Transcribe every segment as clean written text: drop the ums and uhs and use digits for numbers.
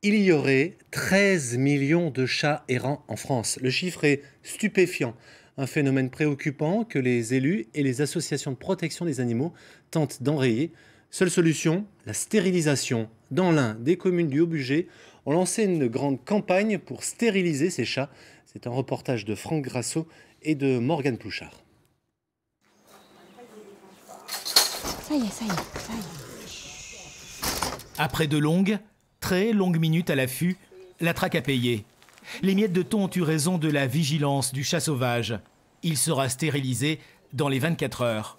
Il y aurait 13 millions de chats errants en France. Le chiffre est stupéfiant. Un phénomène préoccupant que les élus et les associations de protection des animaux tentent d'enrayer. Seule solution, la stérilisation. Dans l'Ain, des communes du Haut-Bugey ont lancé une grande campagne pour stériliser ces chats. C'est un reportage de Franck Grasso et de Morgane Plouchard. Ça y est, ça y est, ça y est. Après de longues, très longues minutes à l'affût, la traque a payé. Les miettes de thon ont eu raison de la vigilance du chat sauvage. Il sera stérilisé dans les 24 heures.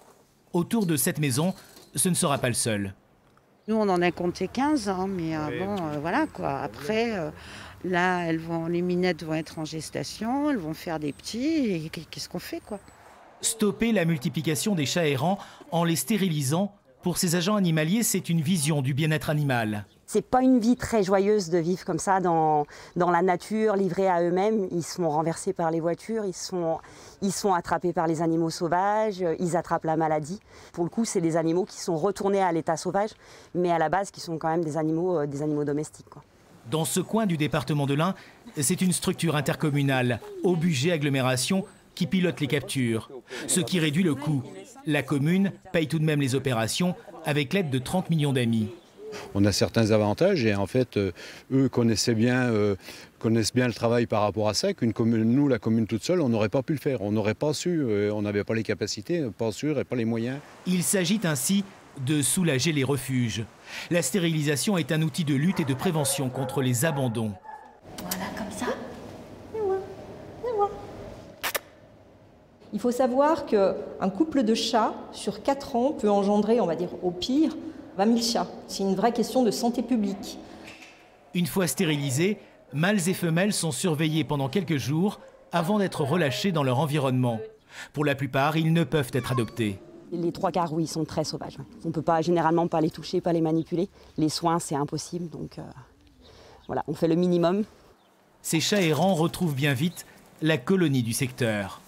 Autour de cette maison, ce ne sera pas le seul. Nous, on en a compté 15, hein, mais voilà quoi. Après, là, les minettes vont être en gestation, elles vont faire des petits, et qu'est-ce qu'on fait quoi? Stopper la multiplication des chats errants en les stérilisant, pour ces agents animaliers, c'est une vision du bien-être animal. C'est pas une vie très joyeuse de vivre comme ça dans la nature, livrés à eux-mêmes. Ils se font renverser par les voitures, ils se font attraper par les animaux sauvages, ils attrapent la maladie. Pour le coup, c'est des animaux qui sont retournés à l'état sauvage, mais à la base qui sont quand même des animaux domestiques, quoi. Dans ce coin du département de l'Ain, c'est une structure intercommunale, Haut-Bugey Agglomération, qui pilote les captures, ce qui réduit le coût. La commune paye tout de même les opérations avec l'aide de 30 millions d'amis. On a certains avantages et en fait, eux connaissent bien le travail par rapport à ça. Nous, la commune toute seule, on n'aurait pas pu le faire. On n'aurait pas su, on n'avait pas les capacités, pas sûr et pas les moyens. Il s'agit ainsi de soulager les refuges. La stérilisation est un outil de lutte et de prévention contre les abandons. Voilà, comme ça. Il faut savoir qu'un couple de chats sur 4 ans peut engendrer, on va dire au pire, 20 000 chats. C'est une vraie question de santé publique. Une fois stérilisés, mâles et femelles sont surveillés pendant quelques jours avant d'être relâchés dans leur environnement. Pour la plupart, ils ne peuvent être adoptés. Les 3/4, oui, sont très sauvages. On ne peut généralement pas les toucher, pas les manipuler. Les soins, c'est impossible. Donc voilà, on fait le minimum. Ces chats errants retrouvent bien vite la colonie du secteur.